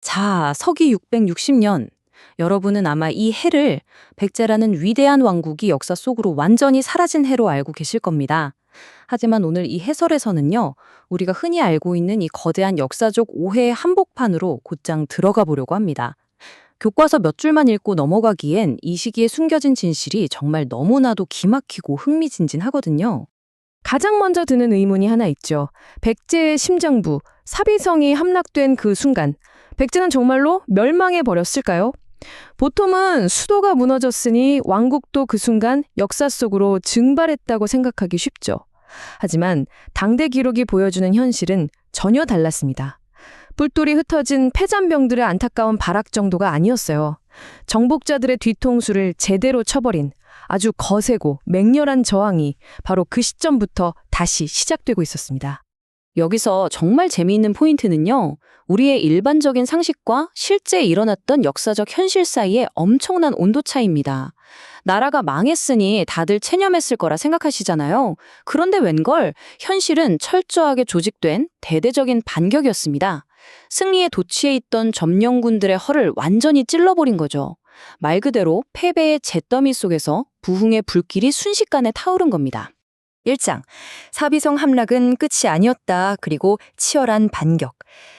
자, 서기 660년. 여러분은 아마 이 해를 백제라는 위대한 왕국이 역사 속으로 완전히 사라진 해로 알고 계실 겁니다. 하지만 오늘 이 해설에서는요, 우리가 흔히 알고 있는 이 거대한 역사적 오해의 한복판으로 곧장 들어가 보려고 합니다. 교과서 몇 줄만 읽고 넘어가기엔 이 시기에 숨겨진 진실이 정말 너무나도 기막히고 흥미진진하거든요. 가장 먼저 드는 의문이 하나 있죠. 백제의 심장부, 사비성이 함락된 그 순간, 백제는 정말로 멸망해 버렸을까요? 보통은 수도가 무너졌으니 왕국도 그 순간 역사 속으로 증발했다고 생각하기 쉽죠. 하지만 당대 기록이 보여주는 현실은 전혀 달랐습니다. 뿔돌이 흩어진 패잔병들의 안타까운 발악 정도가 아니었어요. 정복자들의 뒤통수를 제대로 쳐버린 아주 거세고 맹렬한 저항이 바로 그 시점부터 다시 시작되고 있었습니다. 여기서 정말 재미있는 포인트는요, 우리의 일반적인 상식과 실제 일어났던 역사적 현실 사이의 엄청난 온도 차이입니다. 나라가 망했으니 다들 체념했을 거라 생각하시잖아요. 그런데 웬걸 현실은 철저하게 조직된 대대적인 반격이었습니다. 승리에 도취해 있던 점령군들의 허를 완전히 찔러버린 거죠. 말 그대로 패배의 잿더미 속에서 부흥의 불길이 순식간에 타오른 겁니다. 1장, 사비성 함락은 끝이 아니었다. 그리고 치열한 반격.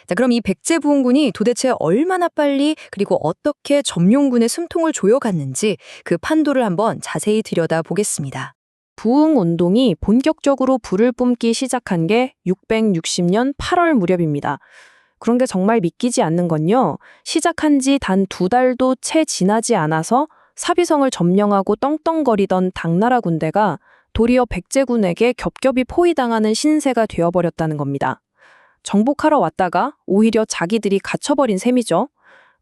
자, 그럼 이 백제부흥군이 도대체 얼마나 빨리 그리고 어떻게 점령군의 숨통을 조여갔는지 그 판도를 한번 자세히 들여다보겠습니다. 부흥 운동이 본격적으로 불을 뿜기 시작한 게 660년 8월 무렵입니다. 그런데 정말 믿기지 않는 건요. 시작한 지 단 2달도 채 지나지 않아서 사비성을 점령하고 떵떵거리던 당나라 군대가 도리어 백제군에게 겹겹이 포위당하는 신세가 되어버렸다는 겁니다. 정복하러 왔다가 오히려 자기들이 갇혀버린 셈이죠.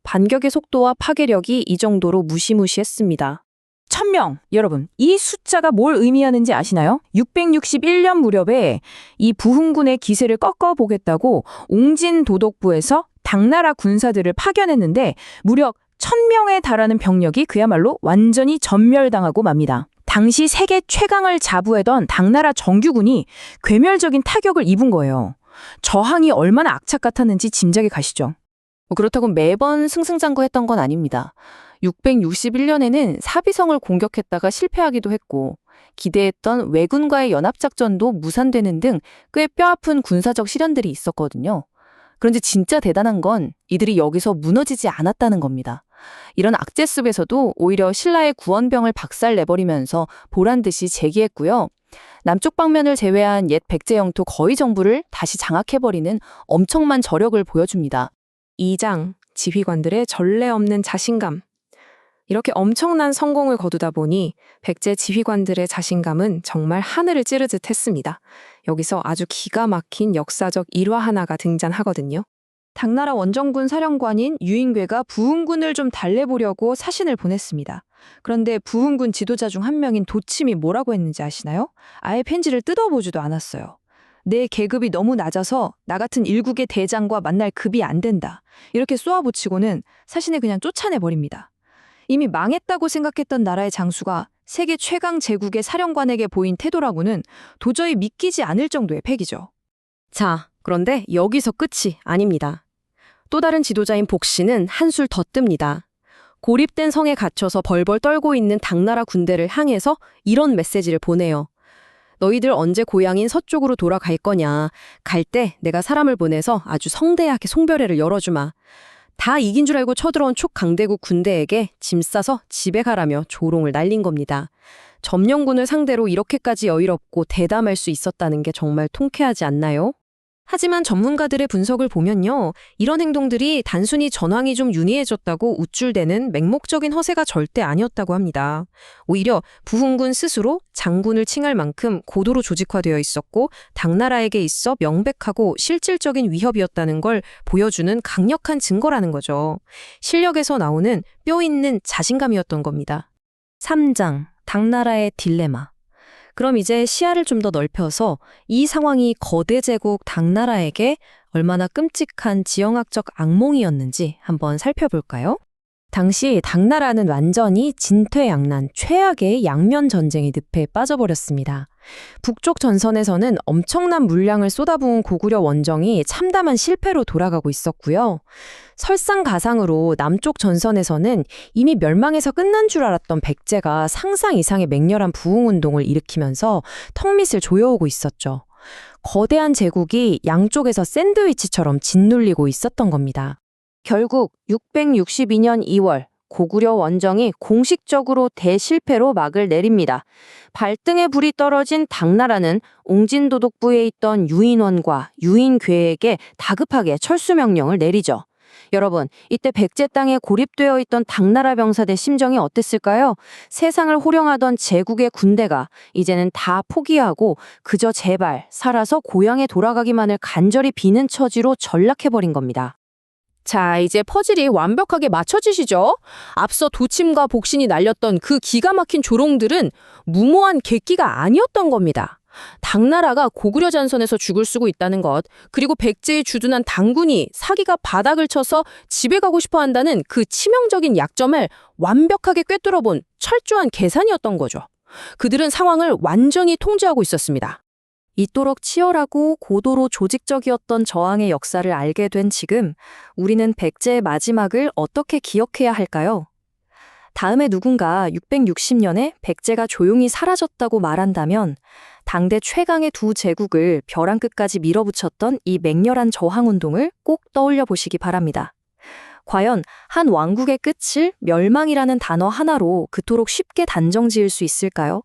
반격의 속도와 파괴력이 이 정도로 무시무시했습니다. 1000명! 여러분, 이 숫자가 뭘 의미하는지 아시나요? 661년 무렵에 이 부흥군의 기세를 꺾어보겠다고 옹진도독부에서 당나라 군사들을 파견했는데 무려 1000명에 달하는 병력이 그야말로 완전히 전멸당하고 맙니다. 당시 세계 최강을 자부하던 당나라 정규군이 괴멸적인 타격을 입은 거예요. 저항이 얼마나 악착 같았는지 짐작이 가시죠? 그렇다고 매번 승승장구했던 건 아닙니다. 661년에는 사비성을 공격했다가 실패하기도 했고 기대했던 왜군과의 연합작전도 무산되는 등 꽤 뼈아픈 군사적 시련들이 있었거든요. 그런데 진짜 대단한 건 이들이 여기서 무너지지 않았다는 겁니다. 이런 악재 속에서도 오히려 신라의 구원병을 박살내버리면서 보란듯이 재기했고요. 남쪽 방면을 제외한 옛 백제 영토 거의 전부를 다시 장악해버리는 엄청난 저력을 보여줍니다. 2장, 지휘관들의 전례 없는 자신감. 이렇게 엄청난 성공을 거두다 보니 백제 지휘관들의 자신감은 정말 하늘을 찌르듯 했습니다. 여기서 아주 기가 막힌 역사적 일화 하나가 등장하거든요. 당나라 원정군 사령관인 유인괴가 부흥군을 좀 달래보려고 사신을 보냈습니다. 그런데 부흥군 지도자 중 한 명인 도침이 뭐라고 했는지 아시나요? 아예 편지를 뜯어보지도 않았어요. 내 계급이 너무 낮아서 나 같은 일국의 대장과 만날 급이 안 된다. 이렇게 쏘아붙이고는 사신을 그냥 쫓아내버립니다. 이미 망했다고 생각했던 나라의 장수가 세계 최강 제국의 사령관에게 보인 태도라고는 도저히 믿기지 않을 정도의 패기죠. 자, 그런데 여기서 끝이 아닙니다. 또 다른 지도자인 복씨는 한술 더 뜹니다. 고립된 성에 갇혀서 벌벌 떨고 있는 당나라 군대를 향해서 이런 메시지를 보내요. 너희들 언제 고향인 서쪽으로 돌아갈 거냐. 갈 때 내가 사람을 보내서 아주 성대하게 송별회를 열어주마. 다 이긴 줄 알고 쳐들어온 촉강대국 군대에게 짐 싸서 집에 가라며 조롱을 날린 겁니다. 점령군을 상대로 이렇게까지 여유롭고 대담할 수 있었다는 게 정말 통쾌하지 않나요? 하지만 전문가들의 분석을 보면요. 이런 행동들이 단순히 전황이 좀 유니해졌다고 우쭐대는 맹목적인 허세가 절대 아니었다고 합니다. 오히려 부흥군 스스로 장군을 칭할 만큼 고도로 조직화되어 있었고 당나라에게 있어 명백하고 실질적인 위협이었다는 걸 보여주는 강력한 증거라는 거죠. 실력에서 나오는 뼈 있는 자신감이었던 겁니다. 3장, 당나라의 딜레마. 그럼 이제 시야를 좀 더 넓혀서 이 상황이 거대 제국 당나라에게 얼마나 끔찍한 지형학적 악몽이었는지 한번 살펴볼까요? 당시 당나라는 완전히 진퇴양난, 최악의 양면 전쟁의 늪에 빠져버렸습니다. 북쪽 전선에서는 엄청난 물량을 쏟아부은 고구려 원정이 참담한 실패로 돌아가고 있었고요. 설상가상으로 남쪽 전선에서는 이미 멸망해서 끝난 줄 알았던 백제가 상상 이상의 맹렬한 부흥운동을 일으키면서 턱밑을 조여오고 있었죠. 거대한 제국이 양쪽에서 샌드위치처럼 짓눌리고 있었던 겁니다. 결국 662년 2월 고구려 원정이 공식적으로 대실패로 막을 내립니다. 발등에 불이 떨어진 당나라는 옹진도독부에 있던 유인원과 유인괴에게 다급하게 철수 명령을 내리죠. 여러분, 이때 백제 땅에 고립되어 있던 당나라 병사들 심정이 어땠을까요? 세상을 호령하던 제국의 군대가 이제는 다 포기하고 그저 제발 살아서 고향에 돌아가기만을 간절히 비는 처지로 전락해버린 겁니다. 자, 이제 퍼즐이 완벽하게 맞춰지시죠? 앞서 도침과 복신이 날렸던 그 기가 막힌 조롱들은 무모한 객기가 아니었던 겁니다. 당나라가 고구려 전선에서 죽을 쓰고 있다는 것, 그리고 백제의 주둔한 당군이 사기가 바닥을 쳐서 집에 가고 싶어 한다는 그 치명적인 약점을 완벽하게 꿰뚫어본 철저한 계산이었던 거죠. 그들은 상황을 완전히 통제하고 있었습니다. 이토록 치열하고 고도로 조직적이었던 저항의 역사를 알게 된 지금 우리는 백제의 마지막을 어떻게 기억해야 할까요? 다음에 누군가 660년에 백제가 조용히 사라졌다고 말한다면 당대 최강의 두 제국을 벼랑 끝까지 밀어붙였던 이 맹렬한 저항운동을 꼭 떠올려 보시기 바랍니다. 과연 한 왕국의 끝을 멸망이라는 단어 하나로 그토록 쉽게 단정 지을 수 있을까요?